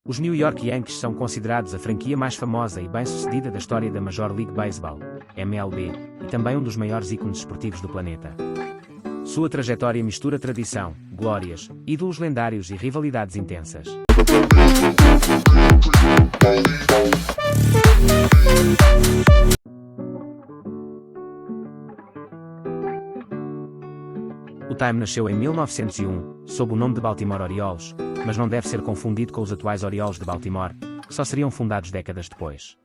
Os New York Yankees são considerados a franquia mais famosa e bem-sucedida da história da Major League Baseball, MLB, e também um dos maiores ícones esportivos do planeta. Sua trajetória mistura tradição, glórias, ídolos lendários e rivalidades intensas. O Time nasceu em 1901, sob o nome de Baltimore Orioles, mas não deve ser confundido com os atuais Orioles de Baltimore, que só seriam fundados décadas depois.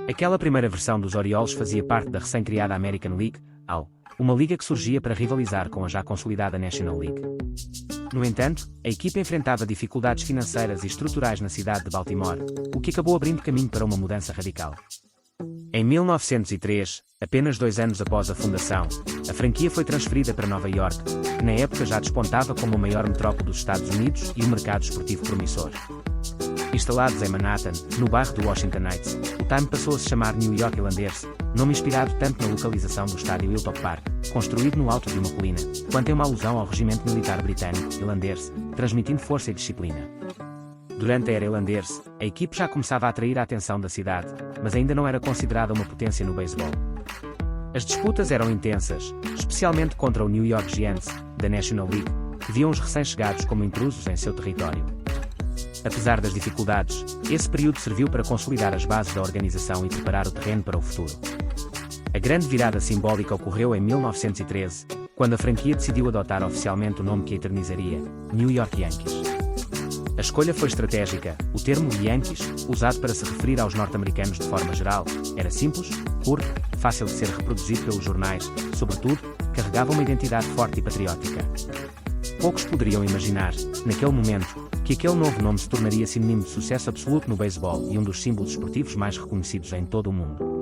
Aquela primeira versão dos Orioles fazia parte da recém-criada American League, AL, uma liga que surgia para rivalizar com a já consolidada National League. No entanto, a equipa enfrentava dificuldades financeiras e estruturais na cidade de Baltimore, o que acabou abrindo caminho para uma mudança radical. Em 1903, apenas 2 anos após a fundação, a franquia foi transferida para Nova York, que na época já despontava como a maior metrópole dos Estados Unidos e um mercado esportivo promissor. Instalados em Manhattan, no bairro do Washington Heights, o Time passou a se chamar New York Islanders, nome inspirado tanto na localização do estádio Hilltop Park, construído no alto de uma colina, quanto em uma alusão ao regimento militar britânico, Islanders, transmitindo força e disciplina. Durante a era Islanders, a equipe já começava a atrair a atenção da cidade, mas ainda não era considerada uma potência no beisebol. As disputas eram intensas, especialmente contra o New York Giants, da National League, que viam os recém-chegados como intrusos em seu território. Apesar das dificuldades, esse período serviu para consolidar as bases da organização e preparar o terreno para o futuro. A grande virada simbólica ocorreu em 1913, quando a franquia decidiu adotar oficialmente o nome que a eternizaria, New York Yankees. A escolha foi estratégica. O termo Yankees, usado para se referir aos norte-americanos de forma geral, era simples, curto, fácil de ser reproduzido pelos jornais, sobretudo, carregava uma identidade forte e patriótica. Poucos poderiam imaginar, naquele momento, que aquele novo nome se tornaria sinônimo de sucesso absoluto no beisebol e um dos símbolos esportivos mais reconhecidos em todo o mundo.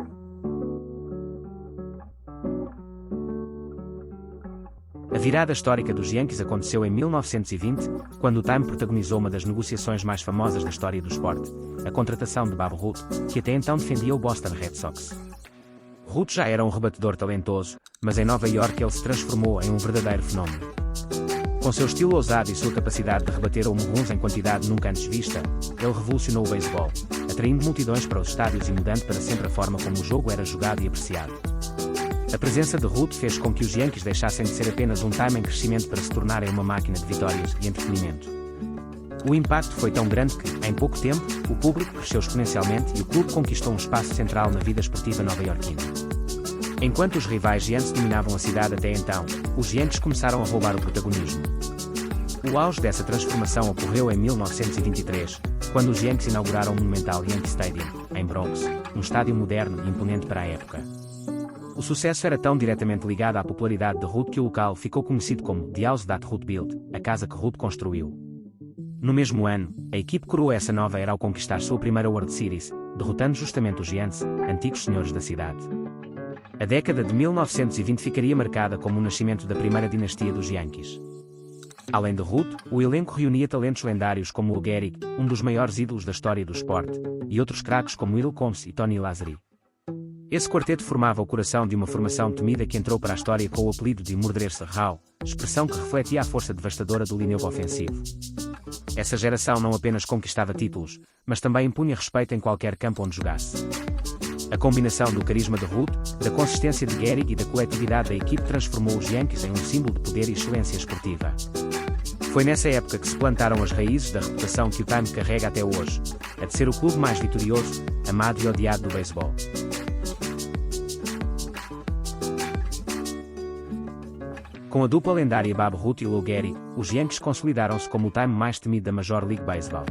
A virada histórica dos Yankees aconteceu em 1920, quando o Time protagonizou uma das negociações mais famosas da história do esporte, a contratação de Babe Ruth, que até então defendia o Boston Red Sox. Ruth já era um rebatedor talentoso, mas em Nova York ele se transformou em um verdadeiro fenómeno. Com seu estilo ousado e sua capacidade de rebater home runs em quantidade nunca antes vista, ele revolucionou o beisebol, atraindo multidões para os estádios e mudando para sempre a forma como o jogo era jogado e apreciado. A presença de Ruth fez com que os Yankees deixassem de ser apenas um time em crescimento para se tornarem uma máquina de vitórias e entretenimento. O impacto foi tão grande que, em pouco tempo, o público cresceu exponencialmente e o clube conquistou um espaço central na vida esportiva nova-iorquina. Enquanto os rivais Giants dominavam a cidade até então, os Yankees começaram a roubar o protagonismo. O auge dessa transformação ocorreu em 1923, quando os Yankees inauguraram o monumental Yankee Stadium, em Bronx, um estádio moderno e imponente para a época. O sucesso era tão diretamente ligado à popularidade de Ruth que o local ficou conhecido como The House That Ruth Built, a casa que Ruth construiu. No mesmo ano, a equipe coroou essa nova era ao conquistar sua primeira World Series, derrotando justamente os Giants, antigos senhores da cidade. A década de 1920 ficaria marcada como o nascimento da primeira dinastia dos Yankees. Além de Ruth, o elenco reunia talentos lendários como Lou Gehrig, um dos maiores ídolos da história do esporte, e outros craques como Earl Combs e Tony Lazzeri. Esse quarteto formava o coração de uma formação temida que entrou para a história com o apelido de Murderers Row, expressão que refletia a força devastadora do lineu ofensivo. Essa geração não apenas conquistava títulos, mas também impunha respeito em qualquer campo onde jogasse. A combinação do carisma de Ruth, da consistência de Gehrig e da coletividade da equipe transformou os Yankees em um símbolo de poder e excelência esportiva. Foi nessa época que se plantaram as raízes da reputação que o Time carrega até hoje, a de ser o clube mais vitorioso, amado e odiado do beisebol. Com a dupla lendária Babe Ruth e Lou Gehrig, os Yankees consolidaram-se como o time mais temido da Major League Baseball.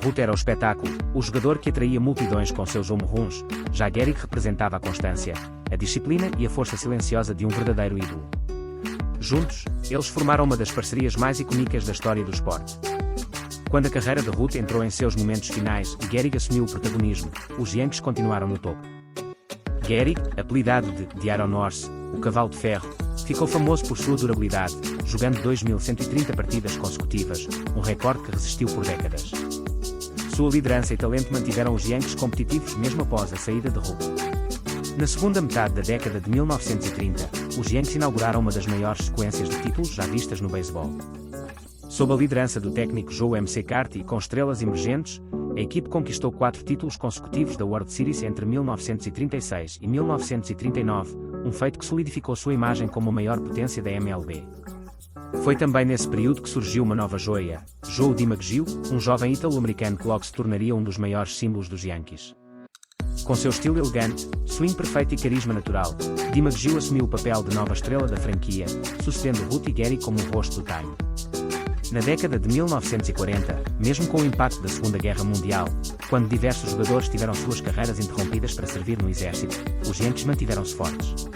Ruth era o espetáculo, o jogador que atraía multidões com seus home runs, já Gehrig representava a constância, a disciplina e a força silenciosa de um verdadeiro ídolo. Juntos, eles formaram uma das parcerias mais icônicas da história do esporte. Quando a carreira de Ruth entrou em seus momentos finais e Gehrig assumiu o protagonismo, os Yankees continuaram no topo. Gehrig, apelidado de The Iron Horse, o cavalo de ferro, ficou famoso por sua durabilidade, jogando 2.130 partidas consecutivas, um recorde que resistiu por décadas. Sua liderança e talento mantiveram os Yankees competitivos mesmo após a saída de Ruth. Na segunda metade da década de 1930, os Yankees inauguraram uma das maiores sequências de títulos já vistas no beisebol. Sob a liderança do técnico Joe McCarthy e com estrelas emergentes, a equipe conquistou 4 títulos consecutivos da World Series entre 1936 e 1939, um feito que solidificou sua imagem como a maior potência da MLB. Foi também nesse período que surgiu uma nova joia, Joe DiMaggio, um jovem ítalo-americano que logo se tornaria um dos maiores símbolos dos Yankees. Com seu estilo elegante, swing perfeito e carisma natural, DiMaggio assumiu o papel de nova estrela da franquia, sucedendo Ruth e Gehrig como o rosto do time. Na década de 1940, mesmo com o impacto da Segunda Guerra Mundial, quando diversos jogadores tiveram suas carreiras interrompidas para servir no exército, os Yankees mantiveram-se fortes.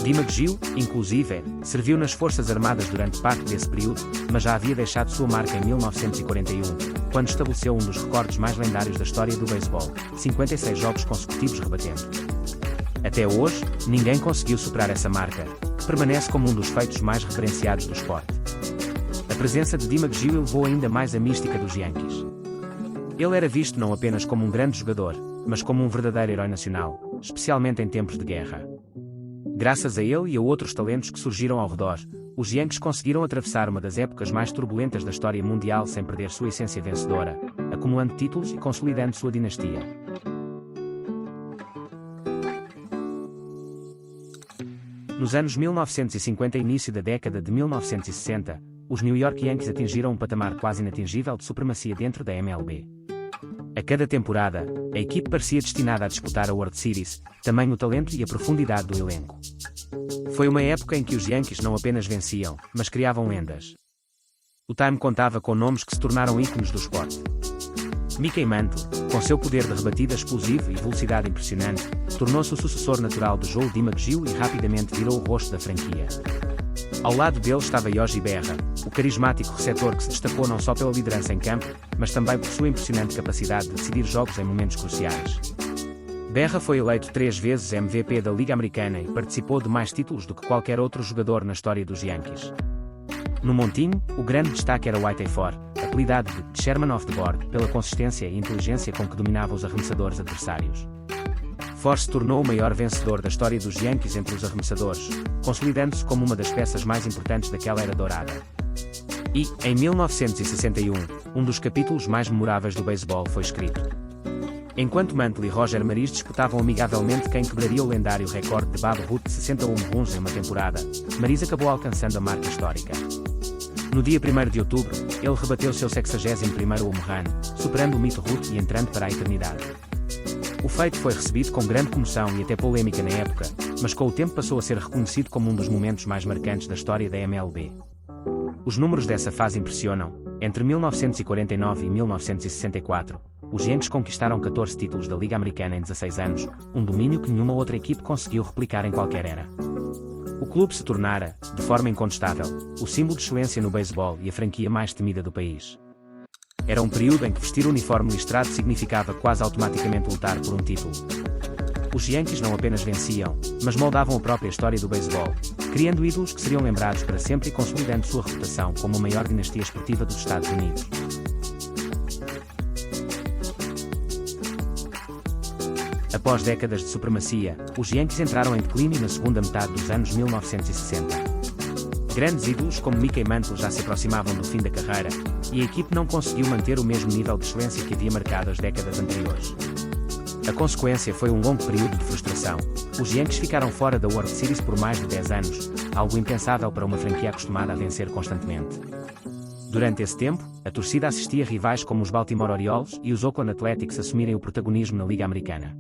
DiMaggio, inclusive, serviu nas Forças Armadas durante parte desse período, mas já havia deixado sua marca em 1941, quando estabeleceu um dos recordes mais lendários da história do beisebol, 56 jogos consecutivos rebatendo. Até hoje, ninguém conseguiu superar essa marca, que permanece como um dos feitos mais referenciados do esporte. A presença de DiMaggio elevou ainda mais a mística dos Yankees. Ele era visto não apenas como um grande jogador, mas como um verdadeiro herói nacional, especialmente em tempos de guerra. Graças a ele e a outros talentos que surgiram ao redor, os Yankees conseguiram atravessar uma das épocas mais turbulentas da história mundial sem perder sua essência vencedora, acumulando títulos e consolidando sua dinastia. Nos anos 1950 e início da década de 1960, os New York Yankees atingiram um patamar quase inatingível de supremacia dentro da MLB. A cada temporada, a equipe parecia destinada a disputar a World Series, tamanho o talento e a profundidade do elenco. Foi uma época em que os Yankees não apenas venciam, mas criavam lendas. O time contava com nomes que se tornaram ícones do esporte. Mickey Mantle, com seu poder de rebatida explosivo e velocidade impressionante, tornou-se o sucessor natural de Joe DiMaggio e rapidamente virou o rosto da franquia. Ao lado dele estava Yogi Berra, o carismático receptor que se destacou não só pela liderança em campo, mas também por sua impressionante capacidade de decidir jogos em momentos cruciais. Berra foi eleito 3 vezes MVP da Liga Americana e participou de mais títulos do que qualquer outro jogador na história dos Yankees. No montinho, o grande destaque era Whitey Ford, apelidado de Chairman of the Board pela consistência e inteligência com que dominava os arremessadores adversários. Ford se tornou o maior vencedor da história dos Yankees entre os arremessadores, consolidando-se como uma das peças mais importantes daquela era dourada. E, em 1961, um dos capítulos mais memoráveis do beisebol foi escrito. Enquanto Mantle e Roger Maris disputavam amigavelmente quem quebraria o lendário recorde de Babe Ruth de 60 home runs em uma temporada, Maris acabou alcançando a marca histórica. No dia 1º de outubro, ele rebateu seu 61º home run, superando o mito Ruth e entrando para a eternidade. O feito foi recebido com grande comoção e até polêmica na época, mas com o tempo passou a ser reconhecido como um dos momentos mais marcantes da história da MLB. Os números dessa fase impressionam. Entre 1949 e 1964, os Yankees conquistaram 14 títulos da Liga Americana em 16 anos, um domínio que nenhuma outra equipe conseguiu replicar em qualquer era. O clube se tornara, de forma incontestável, o símbolo de excelência no beisebol e a franquia mais temida do país. Era um período em que vestir o uniforme listrado significava quase automaticamente lutar por um título. Os Yankees não apenas venciam, mas moldavam a própria história do beisebol, criando ídolos que seriam lembrados para sempre e consolidando sua reputação como a maior dinastia esportiva dos Estados Unidos. Após décadas de supremacia, os Yankees entraram em declínio na segunda metade dos anos 1960. Grandes ídolos como Mickey Mantle já se aproximavam do fim da carreira, e a equipe não conseguiu manter o mesmo nível de excelência que havia marcado as décadas anteriores. A consequência foi um longo período de frustração. Os Yankees ficaram fora da World Series por mais de 10 anos, algo impensável para uma franquia acostumada a vencer constantemente. Durante esse tempo, a torcida assistia rivais como os Baltimore Orioles e os Oakland Athletics assumirem o protagonismo na Liga Americana.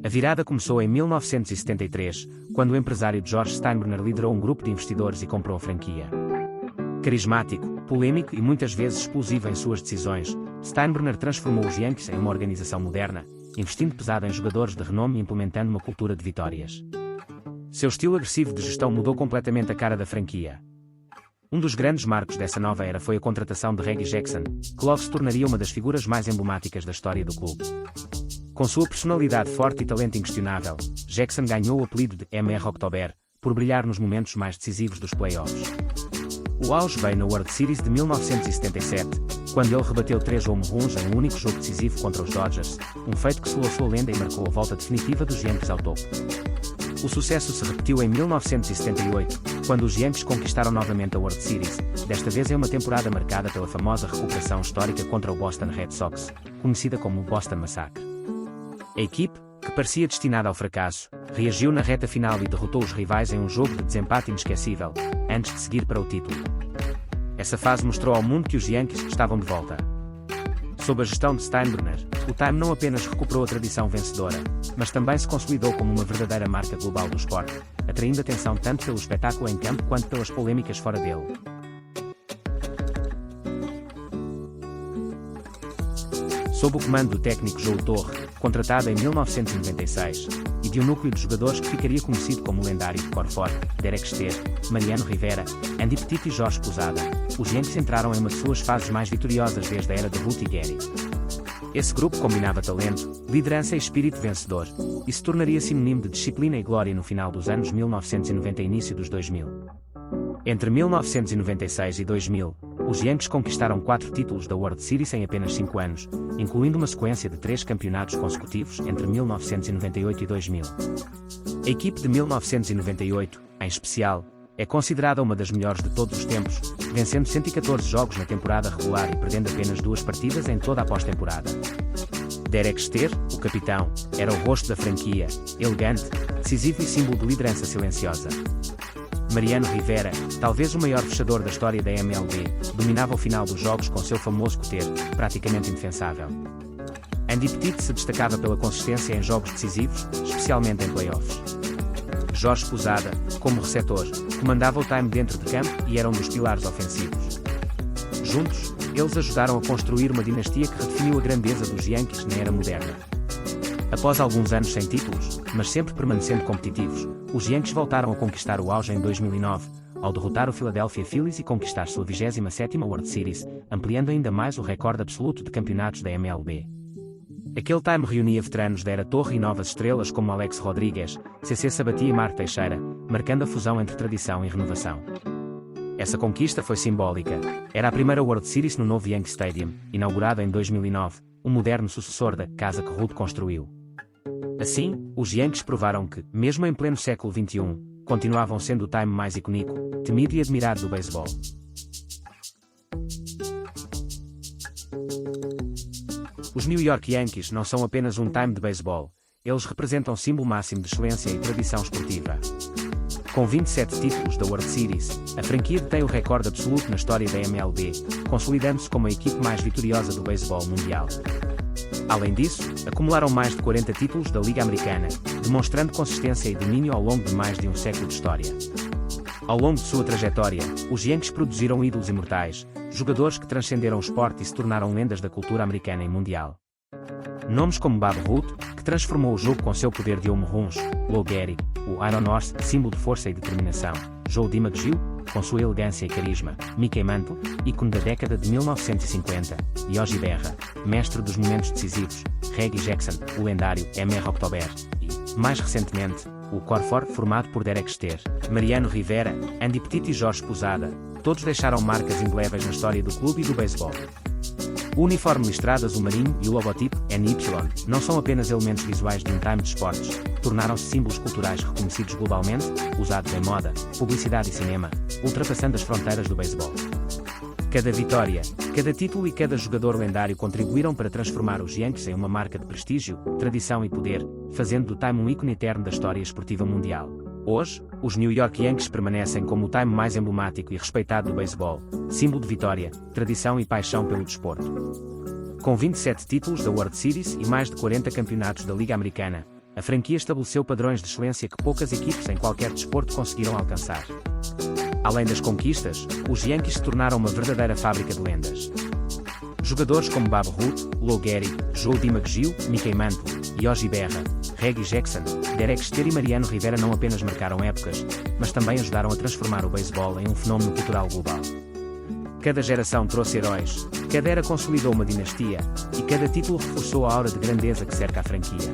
A virada começou em 1973, quando o empresário George Steinbrenner liderou um grupo de investidores e comprou a franquia. Carismático, polêmico e muitas vezes explosivo em suas decisões, Steinbrenner transformou os Yankees em uma organização moderna, investindo pesado em jogadores de renome e implementando uma cultura de vitórias. Seu estilo agressivo de gestão mudou completamente a cara da franquia. Um dos grandes marcos dessa nova era foi a contratação de Reggie Jackson, que logo se tornaria uma das figuras mais emblemáticas da história do clube. Com sua personalidade forte e talento inquestionável, Jackson ganhou o apelido de Mr. October, por brilhar nos momentos mais decisivos dos playoffs. O auge veio na World Series de 1977, quando ele rebateu 3 home runs em um único jogo decisivo contra os Dodgers, um feito que selou sua lenda e marcou a volta definitiva dos Yankees ao topo. O sucesso se repetiu em 1978, quando os Yankees conquistaram novamente a World Series, desta vez em uma temporada marcada pela famosa recuperação histórica contra o Boston Red Sox, conhecida como o Boston Massacre. A equipe, que parecia destinada ao fracasso, reagiu na reta final e derrotou os rivais em um jogo de desempate inesquecível, antes de seguir para o título. Essa fase mostrou ao mundo que os Yankees estavam de volta. Sob a gestão de Steinbrenner, o Time não apenas recuperou a tradição vencedora, mas também se consolidou como uma verdadeira marca global do esporte, atraindo atenção tanto pelo espetáculo em campo quanto pelas polêmicas fora dele. Sob o comando do técnico Joe Torre, contratado em 1996, e de um núcleo de jogadores que ficaria conhecido como o lendário Cor Forte, Derek Jeter, Mariano Rivera, Andy Pettitte e Jorge Posada, os Yankees entraram em uma de suas fases mais vitoriosas desde a era de Ruth e Gary. Esse grupo combinava talento, liderança e espírito vencedor, e se tornaria sinônimo de disciplina e glória no final dos anos 1990 e início dos 2000. Entre 1996 e 2000, os Yankees conquistaram 4 títulos da World Series em apenas 5 anos, incluindo uma sequência de 3 campeonatos consecutivos entre 1998 e 2000. A equipe de 1998, em especial, é considerada uma das melhores de todos os tempos, vencendo 114 jogos na temporada regular e perdendo apenas 2 partidas em toda a pós-temporada. Derek Jeter, o capitão, era o rosto da franquia, elegante, decisivo e símbolo de liderança silenciosa. Mariano Rivera, talvez o maior fechador da história da MLB, dominava o final dos jogos com seu famoso coter, praticamente indefensável. Andy Pettitte se destacava pela consistência em jogos decisivos, especialmente em playoffs. Jorge Posada, como receptor, comandava o time dentro de campo e era um dos pilares ofensivos. Juntos, eles ajudaram a construir uma dinastia que redefiniu a grandeza dos Yankees na era moderna. Após alguns anos sem títulos, mas sempre permanecendo competitivos, os Yankees voltaram a conquistar o auge em 2009, ao derrotar o Philadelphia Phillies e conquistar sua 27ª World Series, ampliando ainda mais o recorde absoluto de campeonatos da MLB. Aquele time reunia veteranos da era Torre e novas estrelas como Alex Rodrigues, CC Sabathia e Mark Teixeira, marcando a fusão entre tradição e renovação. Essa conquista foi simbólica. Era a primeira World Series no novo Yankee Stadium, inaugurado em 2009, um moderno sucessor da casa que Ruth construiu. Assim, os Yankees provaram que, mesmo em pleno século XXI, continuavam sendo o time mais icônico, temido e admirado do beisebol. Os New York Yankees não são apenas um time de beisebol, eles representam símbolo máximo de excelência e tradição esportiva. Com 27 títulos da World Series, a franquia detém o recorde absoluto na história da MLB, consolidando-se como a equipe mais vitoriosa do beisebol mundial. Além disso, acumularam mais de 40 títulos da Liga Americana, demonstrando consistência e domínio ao longo de mais de um século de história. Ao longo de sua trajetória, os Yankees produziram ídolos imortais, jogadores que transcenderam o esporte e se tornaram lendas da cultura americana e mundial. Nomes como Babe Ruth, que transformou o jogo com seu poder de home runs, Lou Gehrig, o Iron Horse, símbolo de força e determinação, Joe DiMaggio, com sua elegância e carisma, Mickey Mantle, ícone da década de 1950, Yogi Berra, mestre dos momentos decisivos, Reggie Jackson, o lendário M.R. October, e, mais recentemente, o Cor Forte formado por Derek Jeter, Mariano Rivera, Andy Pettitte e Jorge Posada, todos deixaram marcas indeléveis na história do clube e do beisebol. O uniforme listrado azul marinho e o logotipo NY não são apenas elementos visuais de um time de esportes, tornaram-se símbolos culturais reconhecidos globalmente, usados em moda, publicidade e cinema, ultrapassando as fronteiras do beisebol. Cada vitória, cada título e cada jogador lendário contribuíram para transformar os Yankees em uma marca de prestígio, tradição e poder, fazendo do time um ícone eterno da história esportiva mundial. Hoje, os New York Yankees permanecem como o time mais emblemático e respeitado do beisebol, símbolo de vitória, tradição e paixão pelo desporto. Com 27 títulos da World Series e mais de 40 campeonatos da Liga Americana, a franquia estabeleceu padrões de excelência que poucas equipes em qualquer desporto conseguiram alcançar. Além das conquistas, os Yankees se tornaram uma verdadeira fábrica de lendas. Jogadores como Babe Ruth, Lou Gehrig, Joe DiMaggio, Mickey Mantle, Yogi Berra, Reggie Jackson, Derek Jeter e Mariano Rivera não apenas marcaram épocas, mas também ajudaram a transformar o beisebol em um fenómeno cultural global. Cada geração trouxe heróis, cada era consolidou uma dinastia, e cada título reforçou a aura de grandeza que cerca a franquia.